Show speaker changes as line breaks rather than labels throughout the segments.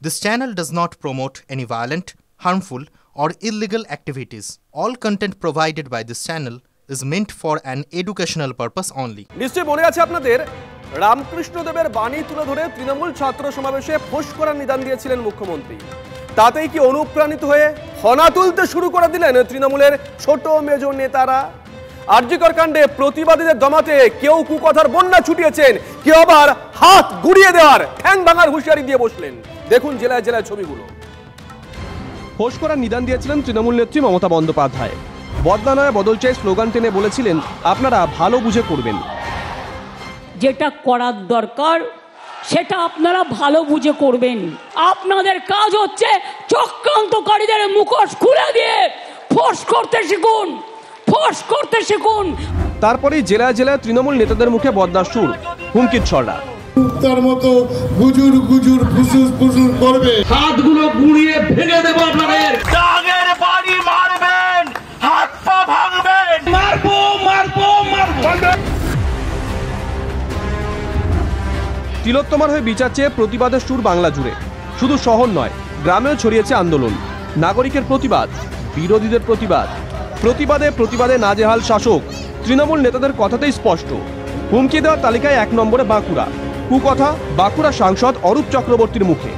This channel does not promote any violent, harmful, or illegal activities. All content provided by this channel is meant for an educational purpose only.
নিশ্চয়ই মনে আছে আপনাদের রামকৃষ্ণদেবের বাণী তুলে ধরে তৃণমূল ছাত্র সমাবেশে ফোঁস করার নিদান দিয়েছিলেন মুখ্যমন্ত্রী। তাতেই কি অনুপ্রাণিত হয়ে ফনা তুলতে শুরু করে দিলেন তৃণমূলের ছোট মেজ নেতারা? আরজিকর কাণ্ডে প্রতিবাদীদের দমাতে কেউ কুকথার বন্যা ছুটিয়েছেন, কেউ আবার হাত গুড়িয়ে দেওয়ার ঠ্যাং ভাঙার হুঁশিয়ারি দিয়ে বসলেন। দেখুন জেলায় জেলায় ছবিগুলো। ফোঁস করার নিদান দিয়েছিলেন তৃণমূল নেত্রী মমতা বন্দ্যোপাধ্যায়। বদলা নয় বদল চাই স্লোগান টেনে বলেছিলেন, আপনারা ভালো বুঝে করবেন।
যেটা করার দরকার সেটা আপনারা ভালো বুঝে করবেন। আপনাদের কাজ হচ্ছে চক্রান্তকারীদের মুখোশ খুলে দিয়ে ফোঁস করতে শিখুন, ফোঁস করতে শিখুন।
তারপরেই জেলায় জেলায় তৃণমূল নেতাদের মুখে বদলার সুর, হুমকির ছড়া।
তার মতো গুজুর গুজুর ফুসুস ফুসুস করবে,
হাতগুলো গুঁড়িয়ে ভেঙে দেব আপনাদের। ডাঙের বাড়ি মারবেন, হাত পা ভাঙবেন, মারবো মারবো মারবো।
তিলোত্তমার হয়ে বিচার চেয়ে প্রতিবাদের সুর বাংলা জুড়ে। শুধু শহর নয়, গ্রামেও ছড়িয়েছে আন্দোলন। নাগরিকের প্রতিবাদ, বিরোধীদের প্রতিবাদ। প্রতিবাদে প্রতিবাদে নাজেহাল শাসক। তৃণমূল নেতাদের কথাতেই স্পষ্ট। হুমকি দেওয়ার তালিকায় 1 নম্বরে বাঁকুড়া। কুকথা বাঁকুড়া সাংসদ অরূপ চক্রবর্তীর মুখে।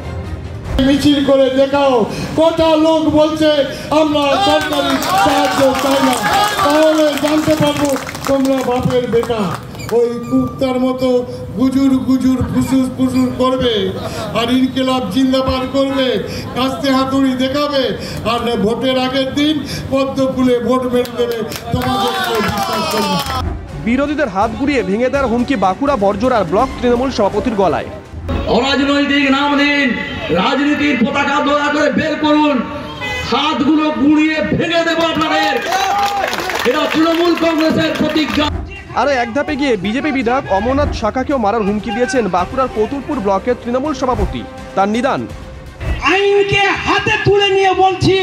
মিছিল করে দেখাও কটা লোক বলছে আমরা সরকারি সাহায্য চাই না, তাহলে জানতে পারবো তোমরা বাপের বেটা। ওই কুত্তার মতো গুজুর গুজুর ফুসুস ফুসুস করবে আর ইনকিলাব জিন্দাবাদ করবে, কাস্তে হাতুড়ি দেখাবে আর ভোটের আগের দিন পদ্ম ফুলে ভোট মেরে দেবে। তোমাদেরকে বিশ্বাস করবে।
বিরোধীদের হাত গুড়িয়ে ভেঙে দেওয়ার হুমকি বাঁকুড়া বর্জরার ব্লক তৃণমূল সভাপতির গলায়।
অরাজনৈতিক নাম দিন, রাজনীতির পতাকা দয়া করে বের করুন, হাতগুলো গুঁড়িয়ে ভেঙে দেব আপনাদের। এটা তৃণমূল কংগ্রেসের প্রতিজ্ঞা।
আরো এক ধাপে গিয়ে বিজেপি বিধায়ক অমরনাথ শাখাকেও মারার হুমকি দিয়েছেন বাঁকুড়ার কতুলপুর ব্লকের তৃণমূল সভাপতি। তার নিদান,
আইনকে হাতে তুলে নিয়ে বলছি,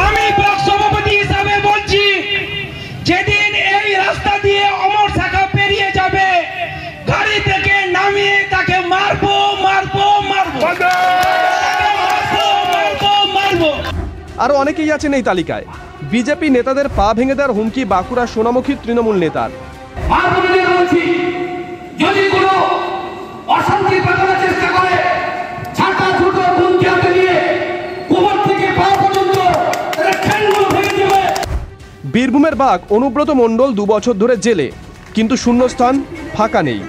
আমি ব্লক সভাপতি হিসাবে বলছি, যেদিন এই রাস্তা দিয়ে অমর শাখা পেরিয়ে যাবে, গাড়ি থেকে নামিয়ে তাকে মারবো মারবো মারবো মারবো।
আরো অনেকেই আছেন এই তালিকায়। বিজেপি নেতাদের পা ভেঙে দেওয়ার হুমকি বাঁকুড়া সোনামুখী তৃণমূল নেতার।
যদি কোনো অশান্তি পাকানোর চেষ্টা করে, ছাতা ছোট হুমকি হাতে নিয়ে কোমর থেকে পা পর্যন্ত ঠ্যাংগুলো ভেঙে দেবে।
বীরভূমের বাঘ অনুব্রত মণ্ডল 2 বছর ধরে জেলে, কিন্তু শূন্যস্থান ফাঁকা নেই।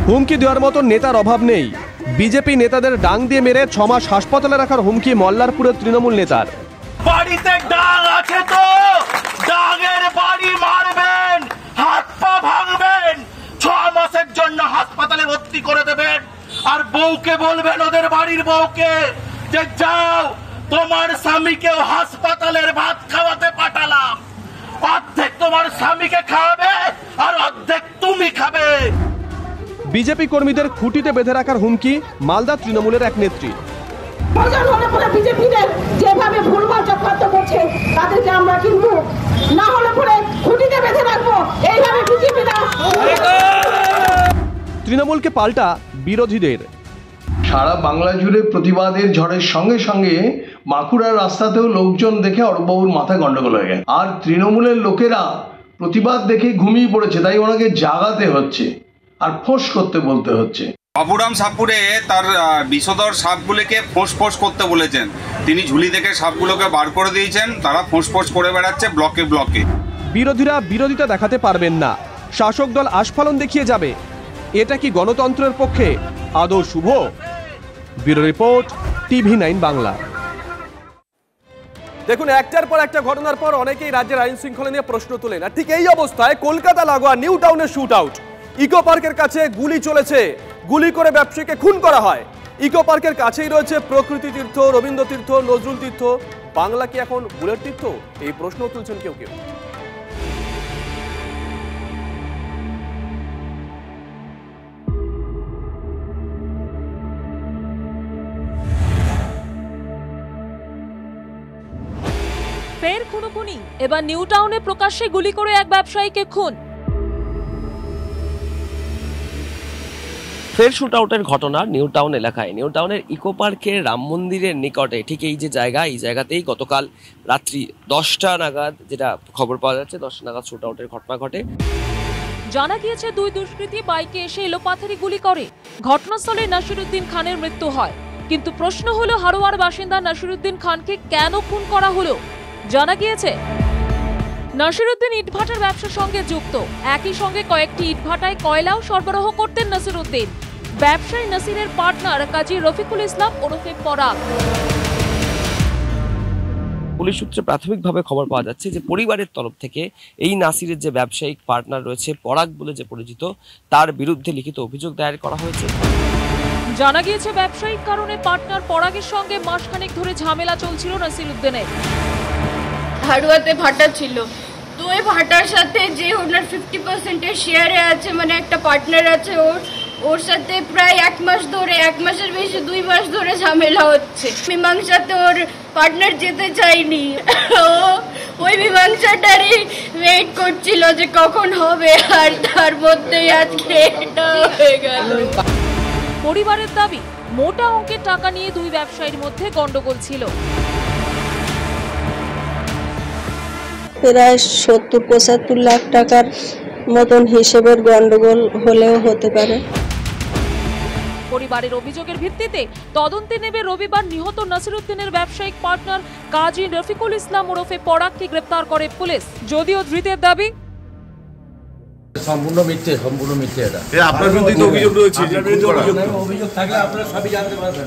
হুমকি দেওয়ার মতো নেতার অভাব নেই। বিজেপি নেতাদের ডাং দিয়ে মেরে 6 মাস হাসপাতালে রাখার হুমকি মল্লারপুরের তৃণমূল নেতার।
বাড়িতে ডাং আছে তো, ডাঙের বাড়ি মারবেন, হাত পা ভাঙবেন, 6 মাসের জন্য হাসপাতালে ভর্তি করে দেবেন। আর বউকে বলবেন, ওদের বাড়ির বউকে, যে যাও তোমার স্বামীকেও হাসপাতালের ভাত খাওয়াতে পাঠালাম, অর্ধেক তোমার স্বামীকে খাওয়াবে আর অর্ধেক তুমি খাবে।
বিজেপি কর্মীদের খুঁটিতে বেঁধে রাখার হুমকি মালদা তৃণমূলের এক নেত্রী।
প্রয়োজন হলে পরে বিজেপিদের যেভাবে ভুলভাল চক্রান্ত করছে তাদেরকে আমরা কিন্তু না হলে পরে খুঁটিতে বেঁধে রাখবো, এইভাবে বিজেপিরা।
তৃণমূলকে পাল্টা বিরোধীদের।
সারা বাংলা জুড়ে প্রতিবাদের ঝড়ের সঙ্গে সঙ্গে বাঁকুড়ার রাস্তাতেও লোকজন দেখে অরূপবাবুর মাথা গন্ডগোল হয়ে গেছে। আর তৃণমূলের লোকেরা প্রতিবাদ দেখে ঘুমিয়ে পড়েছে, তাই ওনাকে জাগাতে হচ্ছে আর ফোঁস করতে বলতে হচ্ছে।
বাবুরাম সাপুরে তার বিষধর সাপগুলিকে ফোঁস ফোঁস করতে বলেছেন। তিনি ঝুলি থেকে সাপগুলোকে বার করে দিয়েছেন, তারা ফোঁস ফোঁস করে বেড়াচ্ছে ব্লকে ব্লকে। বিরোধীরা বিরোধিতা দেখাতে পারবেন না, শাসক দল আস্ফালন দেখিয়ে যাবে। এটা কি গণতন্ত্রের পক্ষে আদৌ শুভ? Bureau report, TV9 Bangla.
দেখুন, একটার পর একটা ঘটনার পর অনেকেই রাজ্যের আইন শৃঙ্খলা নিয়ে প্রশ্ন তোলেন। আর ঠিক এই অবস্থায় কলকাতা লাগোয়া নিউ টাউনের শুট আউট। ইকো পার্কের কাছে গুলি চলেছে, গুলি করে ব্যবসায়ীকে খুন করা হয়। ইকো পার্কের কাছেই রয়েছে প্রকৃতি তীর্থ, রবীন্দ্র তীর্থ, নজরুল তীর্থ। বাংলা কি এখন বুলেট তীর্থ? এই প্রশ্ন তুলছেন কেউ কেউ।
ফের খুনোখুনি, এবার নিউ টাউনে প্রকাশ্যে গুলি করে এক ব্যবসায়ীকে খুন।
ফের শুট আউটের ঘটনা নিউ টাউন এলাকায়। নিউ টাউনের ইকো পার্কের রাম মন্দিরের নিকটে ঠিক এই যে জায়গা, এই জায়গাতেই গতকাল রাত্রি 10টা নাগাদ, যেটা খবর পাওয়া যাচ্ছে 10টা নাগাদ শুট আউটের ঘটনা ঘটে।
জানা গিয়েছে দুই দুষ্কৃতী বাইকে এসে এলোপাথারি গুলি করে। ঘটনাস্থলে নাসিরউদ্দিন খানের মৃত্যু হয়। কিন্তু প্রশ্ন হলো, হারোয়ার বাসিন্দা নাসিরউদ্দিন খানকে কেন খুন করা হলো? জানা গিয়েছে নাসিরউদ্দিন ইটভাটার ব্যবসার সঙ্গে যুক্ত। একই সঙ্গে কয়েকটি ইটভাটায় কয়লাও সরবরাহ করতেন নাসিরউদ্দিন। ব্যবসায়ী নাসিরের পার্টনার কাজী রফিকুল ইসলাম ওরফে পরাগ।
পুলিশ সূত্রে প্রাথমিকভাবে খবর পাওয়া যাচ্ছে যে পরিবারের তরফ থেকে এই নাসিরের যে ব্যবসায়িক পার্টনার রয়েছে পরাগ বলে যে পরিচিত, তার বিরুদ্ধে লিখিত অভিযোগ দায়ের করা হয়েছে।
জানা গিয়েছে ব্যবসায়িক কারণে পার্টনার পরাগের সঙ্গে মাসখানেক ধরে ঝামেলা চলছিল নাসিরউদ্দিনের।
হাড়ুয়াতে ভাটা ছিল, তো ওই ভাটার সাথে যে ওনার 50% শেয়ারে আছে, মানে একটা পার্টনার আছে ওর সাথে প্রায় 1 মাস ধরে, 1 মাসের বেশি 2 মাস ধরে ঝামেলা হচ্ছে। মীমাংসাতে ওর পার্টনার যেতে চায়নি, ওই মীমাংসাটারই ওয়েট করছিল যে কখন হবে, আর তার মধ্যেই আজকে এটা হয়ে গেল।
পরিবারের দাবি, মোটা অঙ্কের টাকা নিয়ে দুই ব্যবসায়ীর মধ্যে গন্ডগোল ছিল।
প্রায় 70-75 লাখ টাকার মতন হিসেবের গন্ডগোল হলেও হতে পারে।
পরিবারের অভিযোগের ভিত্তিতে তদন্তে নেবে রবিবার নিহত নাসিরউদ্দিনের ব্যবসায়িক পার্টনার কাজী রফিকুল ইসলাম ওরফে পরাগকে গ্রেপ্তার করে পুলিশ। যদিও ধৃতের দাবি
সম্পূর্ণ মিথ্যে এটা।
আপনার বিরুদ্ধে অভিযোগ রয়েছে,
অভিযোগ থাকলে আপনারা সবই জানতে পারবেন।